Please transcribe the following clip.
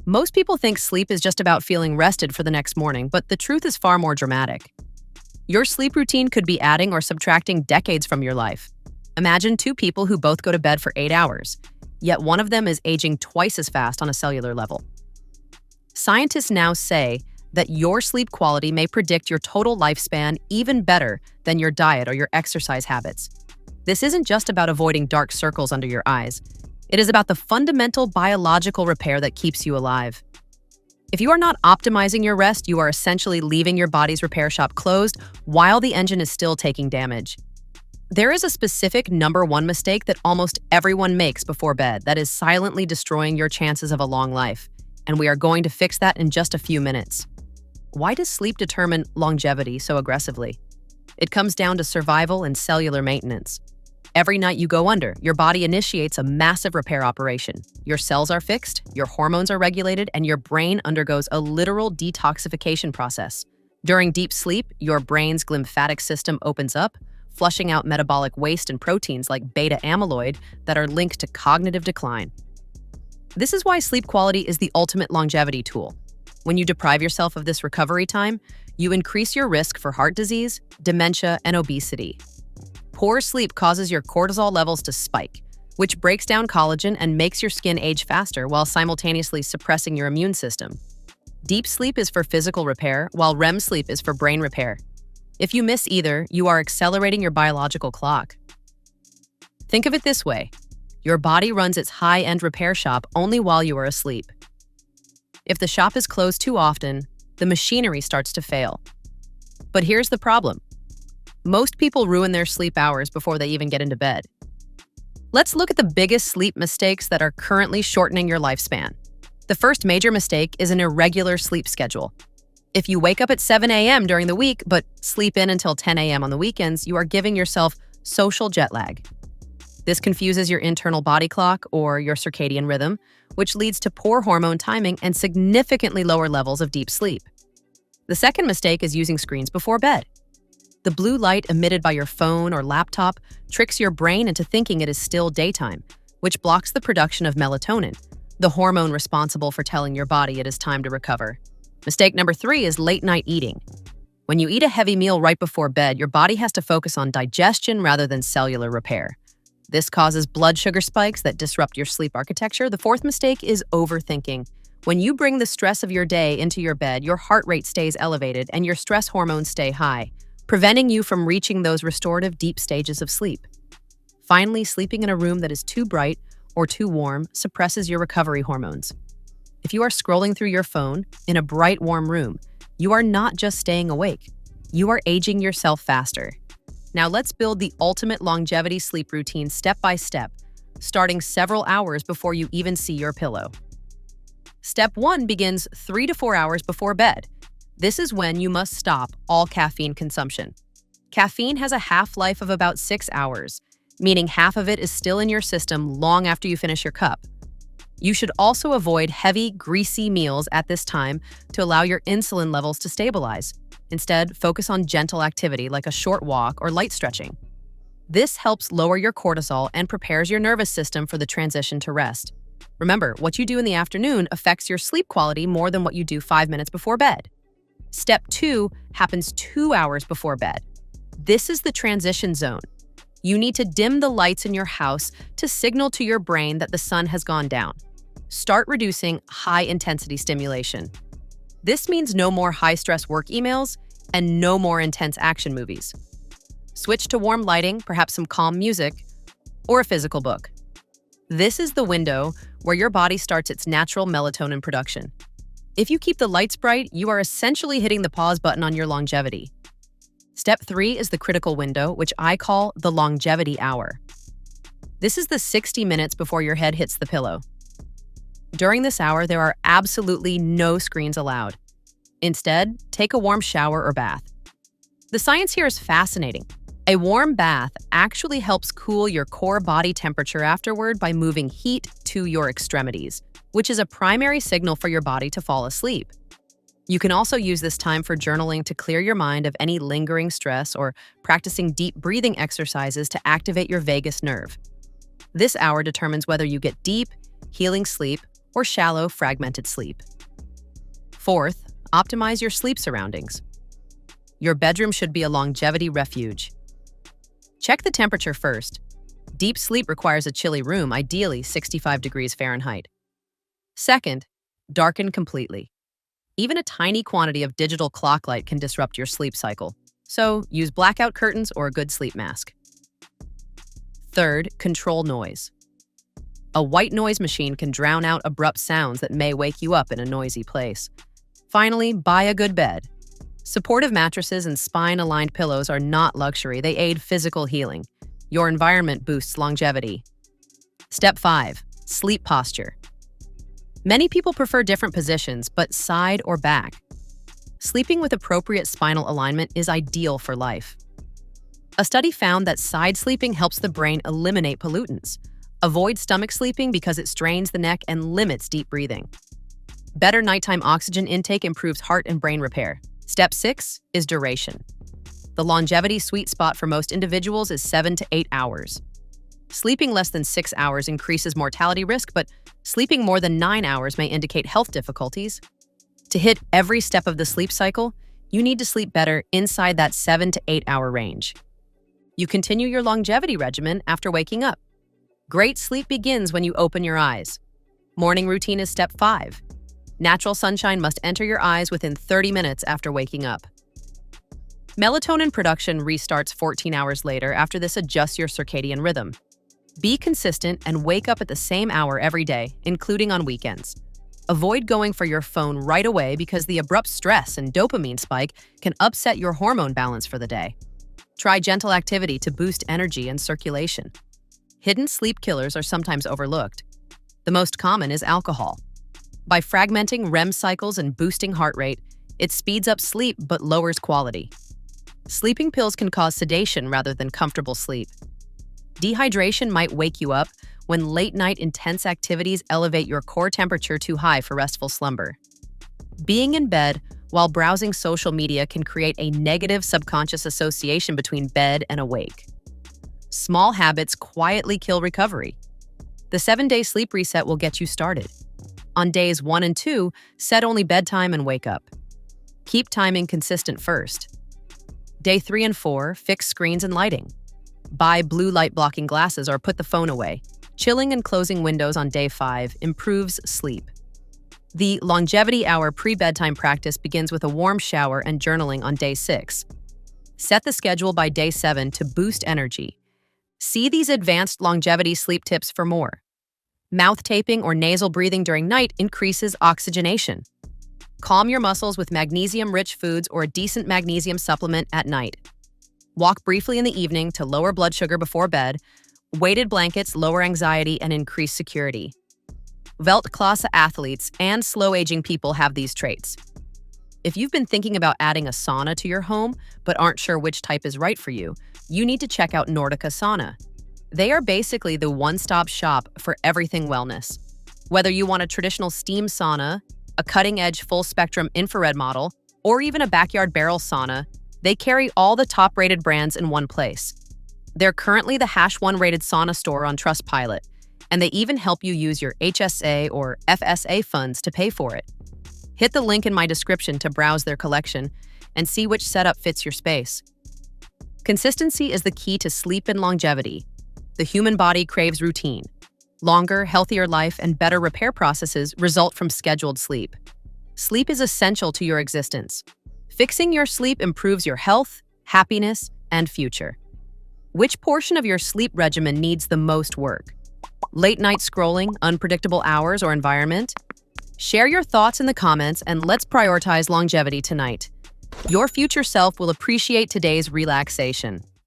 Most people think sleep is just about feeling rested for the next morning, but the truth is far more dramatic. Your sleep routine could be adding or subtracting decades from your life. Imagine two people who both go to bed for 8 hours, yet one of them is aging twice as fast on a cellular level. Scientists now say that your sleep quality may predict your total lifespan even better than your diet or your exercise habits. This isn't just about avoiding dark circles under your eyes. It is about the fundamental biological repair that keeps you alive. If you are not optimizing your rest, you are essentially leaving your body's repair shop closed while the engine is still taking damage. There is a specific number one mistake that almost everyone makes before bed that is silently destroying your chances of a long life, and we are going to fix that in just a few minutes. Why does sleep determine longevity so aggressively? It comes down to survival and cellular maintenance. Every night you go under, your body initiates a massive repair operation. Your cells are fixed, your hormones are regulated, and your brain undergoes a literal detoxification process. During deep sleep, your brain's glymphatic system opens up, flushing out metabolic waste and proteins like beta amyloid that are linked to cognitive decline. This is why sleep quality is the ultimate longevity tool. When you deprive yourself of this recovery time, you increase your risk for heart disease, dementia, and obesity. Poor sleep causes your cortisol levels to spike, which breaks down collagen and makes your skin age faster while simultaneously suppressing your immune system. Deep sleep is for physical repair, while REM sleep is for brain repair. If you miss either, you are accelerating your biological clock. Think of it this way. Your body runs its high-end repair shop only while you are asleep. If the shop is closed too often, the machinery starts to fail. But here's the problem. Most people ruin their sleep hours before they even get into bed. Let's look at the biggest sleep mistakes that are currently shortening your lifespan. The first major mistake is an irregular sleep schedule. If you wake up at 7 a.m. during the week but sleep in until 10 a.m. on the weekends, you are giving yourself social jet lag. This confuses your internal body clock or your circadian rhythm, which leads to poor hormone timing and significantly lower levels of deep sleep. The second mistake is using screens before bed. The blue light emitted by your phone or laptop tricks your brain into thinking it is still daytime, which blocks the production of melatonin, the hormone responsible for telling your body it is time to recover. Mistake number 3 is late-night eating. When you eat a heavy meal right before bed, your body has to focus on digestion rather than cellular repair. This causes blood sugar spikes that disrupt your sleep architecture. The fourth mistake is overthinking. When you bring the stress of your day into your bed, your heart rate stays elevated and your stress hormones stay high, preventing you from reaching those restorative deep stages of sleep. Finally, sleeping in a room that is too bright or too warm suppresses your recovery hormones. If you are scrolling through your phone in a bright, warm room, you are not just staying awake. You are aging yourself faster. Now let's build the ultimate longevity sleep routine step by step, starting several hours before you even see your pillow. Step 1 begins 3 to 4 hours before bed. This is when you must stop all caffeine consumption. Caffeine has a half-life of about 6 hours, meaning half of it is still in your system long after you finish your cup. You should also avoid heavy, greasy meals at this time to allow your insulin levels to stabilize. Instead, focus on gentle activity like a short walk or light stretching. This helps lower your cortisol and prepares your nervous system for the transition to rest. Remember, what you do in the afternoon affects your sleep quality more than what you do 5 minutes before bed. Step 2 happens 2 hours before bed. This is the transition zone. You need to dim the lights in your house to signal to your brain that the sun has gone down. Start reducing high-intensity stimulation. This means no more high-stress work emails and no more intense action movies. Switch to warm lighting, perhaps some calm music, or a physical book. This is the window where your body starts its natural melatonin production. If you keep the lights bright, you are essentially hitting the pause button on your longevity. Step 3 is the critical window, which I call the longevity hour. This is the 60 minutes before your head hits the pillow. During this hour, there are absolutely no screens allowed. Instead, take a warm shower or bath. The science here is fascinating. A warm bath actually helps cool your core body temperature afterward by moving heat to your extremities, which is a primary signal for your body to fall asleep. You can also use this time for journaling to clear your mind of any lingering stress or practicing deep breathing exercises to activate your vagus nerve. This hour determines whether you get deep, healing sleep or shallow, fragmented sleep. Fourth, optimize your sleep surroundings. Your bedroom should be a longevity refuge. Check the temperature first. Deep sleep requires a chilly room, ideally 65 degrees Fahrenheit. Second, darken completely. Even a tiny quantity of digital clock light can disrupt your sleep cycle, so use blackout curtains or a good sleep mask. Third, control noise. A white noise machine can drown out abrupt sounds that may wake you up in a noisy place. Finally, buy a good bed. Supportive mattresses and spine-aligned pillows are not luxury, they aid physical healing. Your environment boosts longevity. Step 5. Sleep posture. Many people prefer different positions, but side or back. Sleeping with appropriate spinal alignment is ideal for life. A study found that side sleeping helps the brain eliminate pollutants. Avoid stomach sleeping because it strains the neck and limits deep breathing. Better nighttime oxygen intake improves heart and brain repair. Step 6 is duration. The longevity sweet spot for most individuals is 7 to 8 hours. Sleeping less than 6 hours increases mortality risk, but sleeping more than 9 hours may indicate health difficulties. To hit every step of the sleep cycle, you need to sleep better inside that 7 to 8 hour range. You continue your longevity regimen after waking up. Great sleep begins when you open your eyes. Morning routine is step 5. Natural sunshine must enter your eyes within 30 minutes after waking up. Melatonin production restarts 14 hours later. After this, adjust your circadian rhythm. Be consistent and wake up at the same hour every day, including on weekends. Avoid going for your phone right away because the abrupt stress and dopamine spike can upset your hormone balance for the day. Try gentle activity to boost energy and circulation. Hidden sleep killers are sometimes overlooked. The most common is alcohol. By fragmenting REM cycles and boosting heart rate, it speeds up sleep but lowers quality. Sleeping pills can cause sedation rather than comfortable sleep. Dehydration might wake you up when late-night intense activities elevate your core temperature too high for restful slumber. Being in bed while browsing social media can create a negative subconscious association between bed and awake. Small habits quietly kill recovery. The 7-day sleep reset will get you started. On days 1 and 2, set only bedtime and wake up. Keep timing consistent first. Day 3 and 4, fix screens and lighting. Buy blue light blocking glasses or put the phone away. Chilling and closing windows on day 5 improves sleep. The longevity hour pre-bedtime practice begins with a warm shower and journaling on day 6. Set the schedule by day 7 to boost energy. See these advanced longevity sleep tips for more. Mouth taping or nasal breathing during night increases oxygenation. Calm your muscles with magnesium-rich foods or a decent magnesium supplement at night. Walk briefly in the evening to lower blood sugar before bed. Weighted blankets lower anxiety and increase security. Weltklasse athletes and slow-aging people have these traits. If you've been thinking about adding a sauna to your home but aren't sure which type is right for you, you need to check out Nordica Sauna. They are basically the one-stop shop for everything wellness. Whether you want a traditional steam sauna, a cutting-edge full-spectrum infrared model, or even a backyard barrel sauna, they carry all the top-rated brands in one place. They're currently the #1 rated sauna store on Trustpilot, and they even help you use your HSA or FSA funds to pay for it. Hit the link in my description to browse their collection and see which setup fits your space. Consistency is the key to sleep and longevity. The human body craves routine. Longer, healthier life and better repair processes result from scheduled sleep. Sleep is essential to your existence. Fixing your sleep improves your health, happiness, and future. Which portion of your sleep regimen needs the most work? Late night scrolling, unpredictable hours, or environment? Share your thoughts in the comments and let's prioritize longevity tonight. Your future self will appreciate today's relaxation.